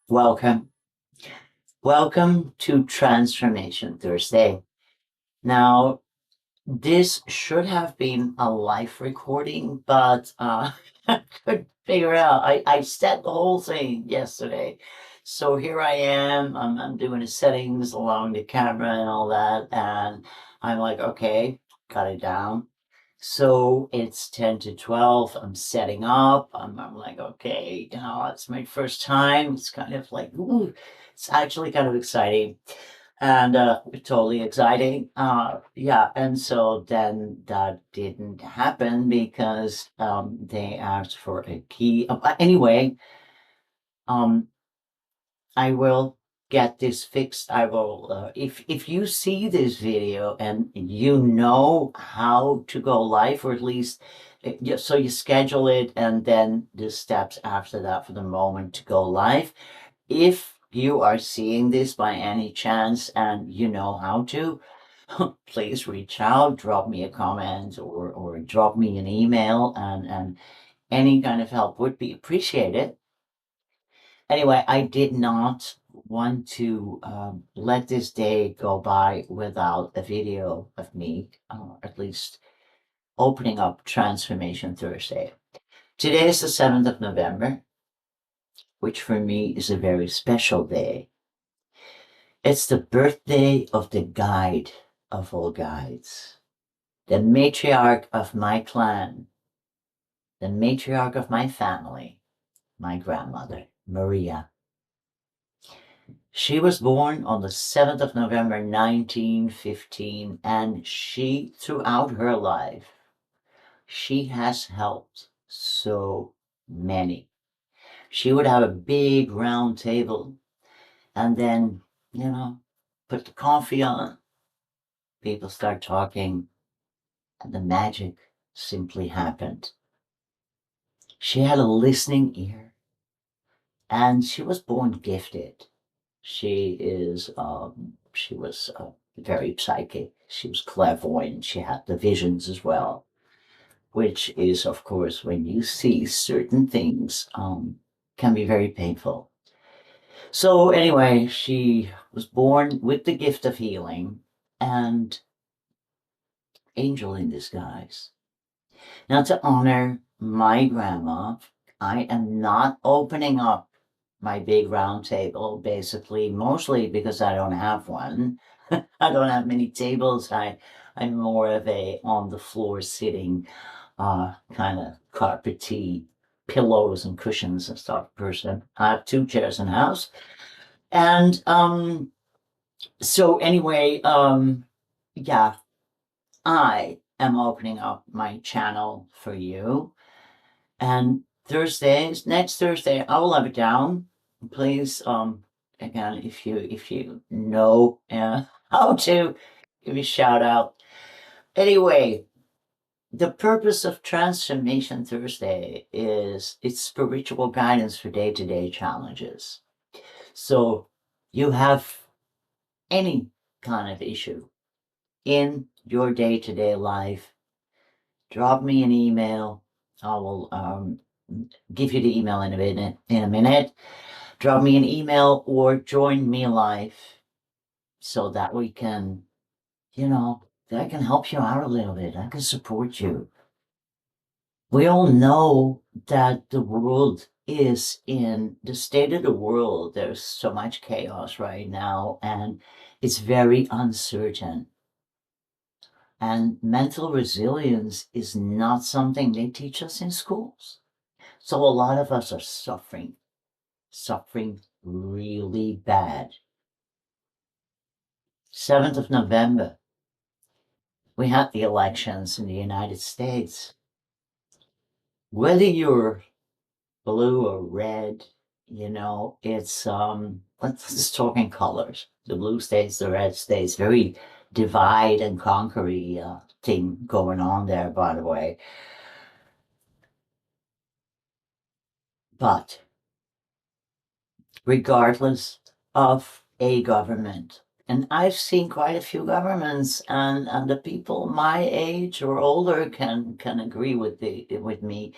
Welcome. Welcome to Transformation Thursday. Now, this should have been a live recording, but I couldn't figure out. I set the whole thing yesterday. So here I am. I'm doing the settings along the camera and all that. And I'm like, okay, got it down. So it's 10 to 12. I'm setting up. I'm like, okay, it's my first time. It's kind of like, ooh, it's actually kind of exciting and totally exciting. Yeah, and so then that didn't happen because they asked for a key. Anyway, um, I will get this fixed. I will, if you see this video and you know how to go live, or at least, so you schedule it and then the steps after that for the moment to go live. If you are seeing this by any chance and you know how to, please reach out, drop me a comment or drop me an email, and any kind of help would be appreciated. Anyway, I did not want to let this day go by without a video of me, at least opening up Transformation Thursday. Today is the 7th of November, which for me is a very special day. It's the birthday of the guide of all guides, the matriarch of my clan, the matriarch of my family, my grandmother, Maria. She was born on the 7th of November 1915, and throughout her life, she has helped so many. She would have a big round table and then, put the coffee on. People start talking, and the magic simply happened. She had a listening ear, and she was born gifted. She was very psychic. She was clairvoyant. She had the visions as well, which is, of course, when you see certain things, can be very painful. So anyway, she was born with the gift of healing and angel in disguise. Now, to honor my grandma, I am not opening up my big round table, basically, mostly because I don't have one. I don't have many tables. I'm more of a on the floor sitting, kind of carpety, pillows and cushions and stuff person. I have two chairs in the house. And so anyway, yeah, I am opening up my channel for you. And next Thursday, I will have it down. Please, again, if you know how to give me a shout out. Anyway, the purpose of Transformation Thursday is it's spiritual guidance for day-to-day challenges. So you have any kind of issue in your day-to-day life, drop me an email. I will give you the email in a minute. Drop me an email or join me live so that we can, that I can help you out a little bit. I can support you. We all know that the world is in the state of the world. There's so much chaos right now, and it's very uncertain. And mental resilience is not something they teach us in schools. So a lot of us are suffering really bad. 7th of November, we had the elections in the United States. Whether you're blue or red, it's let's just talk in colors. The blue states, the red states, very divide and conquer thing going on there, by the way. But regardless of a government, and I've seen quite a few governments, and the people my age or older can agree with me.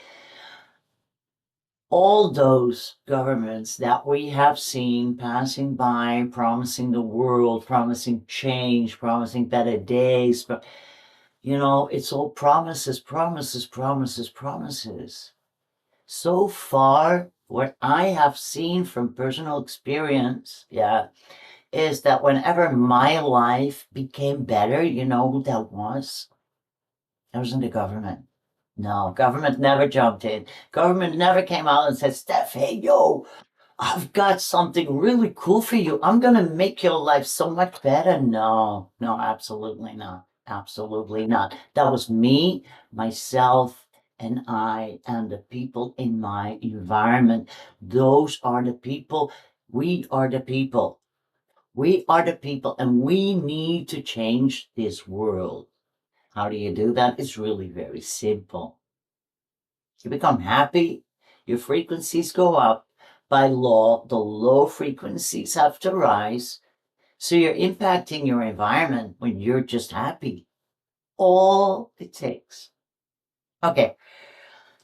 all those governments that we have seen passing by, promising the world, promising change, promising better days, but it's all promises, promises, promises, promises. So far, what I have seen from personal experience, yeah, is that whenever my life became better, you know who that was? It wasn't the government. No, government never jumped in. Government never came out and said, Steph, hey, yo, I've got something really cool for you. I'm going to make your life so much better. No, no, absolutely not. Absolutely not. That was me, myself, and I, and the people in my environment. Those are the people. We are the people. We are the people, and we need to change this world. How do you do that? It's really very simple. You become happy, your frequencies go up. By law, the low frequencies have to rise. So you're impacting your environment when you're just happy. All it takes. Okay.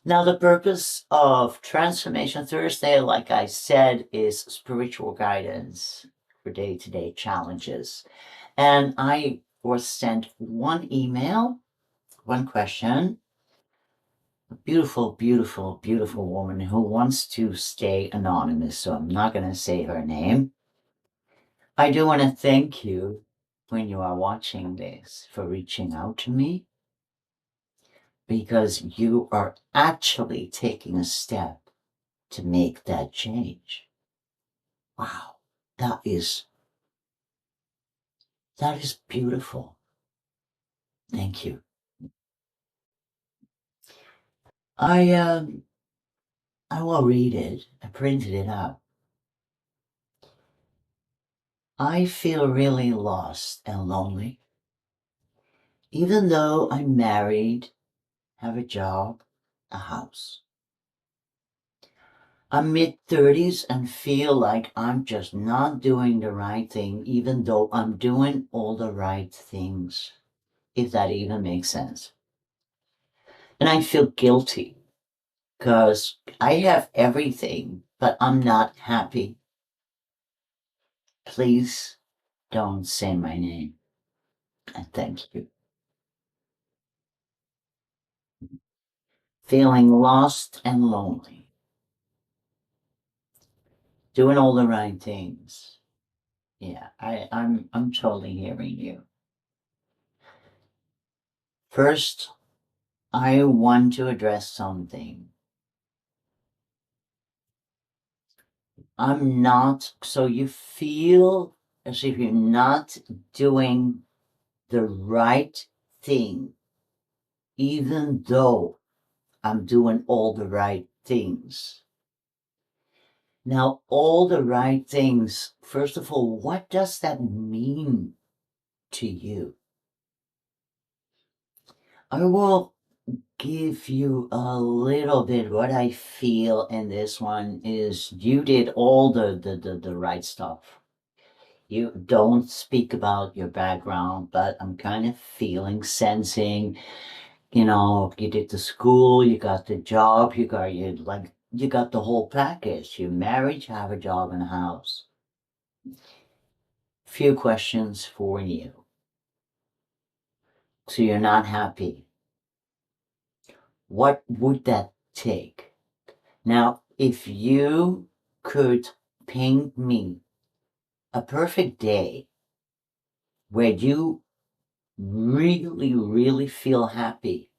Now, the purpose of Transformation Thursday, like I said, is spiritual guidance for day to day challenges. And I was sent one email, one question. A beautiful, beautiful, beautiful woman who wants to stay anonymous, so I'm not going to say her name. I do want to thank you when you are watching this for reaching out to me, because you are actually taking a step to make that change. Wow, that is beautiful. Thank you. I will read it. I printed it out. I feel really lost and lonely. Even though I'm married, have a job, a house. I'm mid-30s and feel like I'm just not doing the right thing, even though I'm doing all the right things, if that even makes sense. And I feel guilty because I have everything, but I'm not happy. Please don't say my name. And thank you. Feeling lost and lonely. Doing all the right things. Yeah, I'm totally hearing you. First, I want to address something. I'm not, so you feel as if you're not doing the right thing, even though I'm doing all the right things. Now, all the right things, first of all, what does that mean to you? I will give you a little bit what I feel in this one is you did all the right stuff. You don't speak about your background, but I'm kind of feeling, sensing, you did the school, you got the job, you got the whole package. You're married, you have a job and a house. Few questions for you. So you're not happy. What would that take? Now, if you could paint me a perfect day where you really, really feel happy,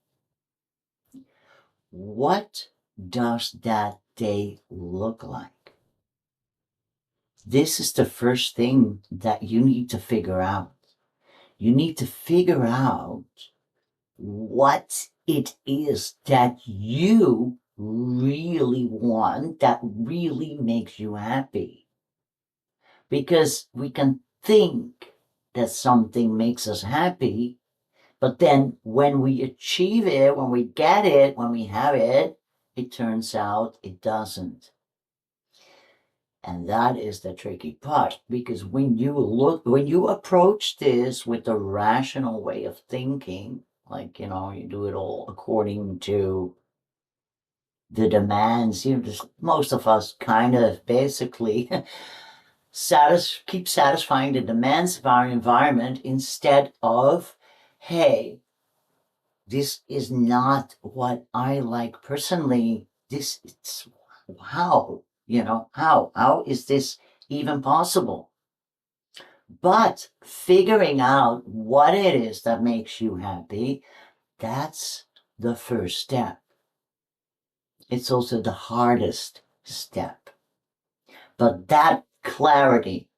what does that day look like? This is the first thing that you need to figure out. You need to figure out what it is that you really want that really makes you happy. Because we can think that something makes us happy, but then when we achieve it, when we get it, when we have it, it turns out it doesn't. And that is the tricky part, because when you approach this with a rational way of thinking, like, you do it all according to the demands, most of us kind of basically keep satisfying the demands of our environment instead of, hey, this is not what I like personally. It's how, how is this even possible? But figuring out what it is that makes you happy, that's the first step. It's also the hardest step. But that clarity,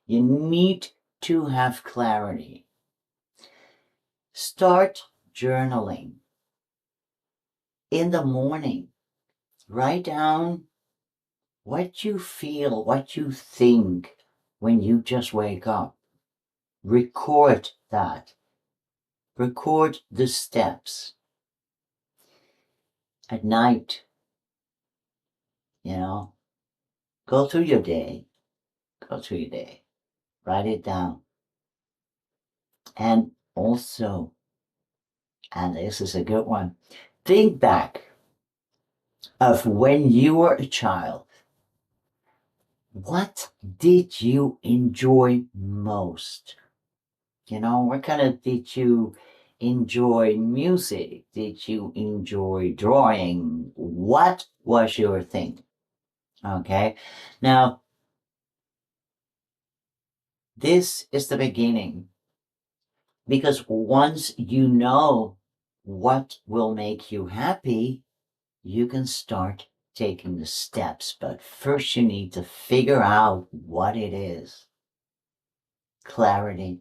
you need to have clarity. Start journaling in the morning. Write down what you feel, what you think when you just wake up. Record that. Record the steps. At night, go through your day. Go through your day. Write it down. And also, and this is a good one, think back of when you were a child. What did you enjoy most? What kind of did you enjoy music? Did you enjoy drawing? What was your thing? Okay. Now, this is the beginning, because once you know what will make you happy, you can start taking the steps. But first, you need to figure out what it is. Clarity,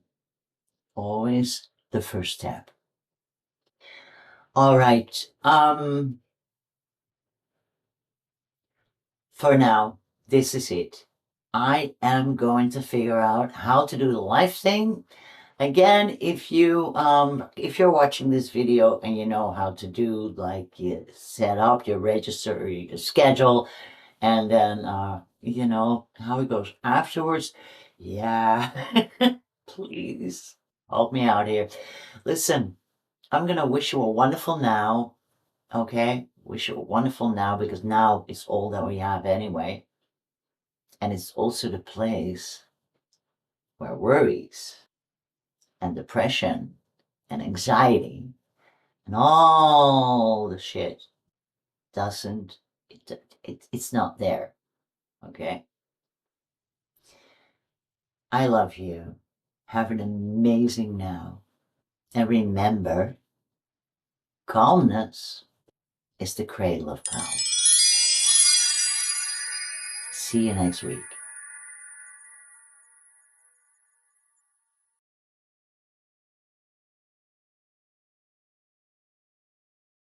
always the first step. All right. For now, this is it. I am going to figure out how to do the life thing. Again, if you're watching this video and you know how to do, like, you set up your register, your schedule, and then how it goes afterwards, yeah, please help me out here. Listen, I'm gonna wish you a wonderful now. Okay, wish you a wonderful now, because now is all that we have anyway, and it's also the place where worries and depression and anxiety and all the shit doesn't it's not there. Okay, I love you. Have an amazing now, and remember, calmness is the cradle of power. See you next week.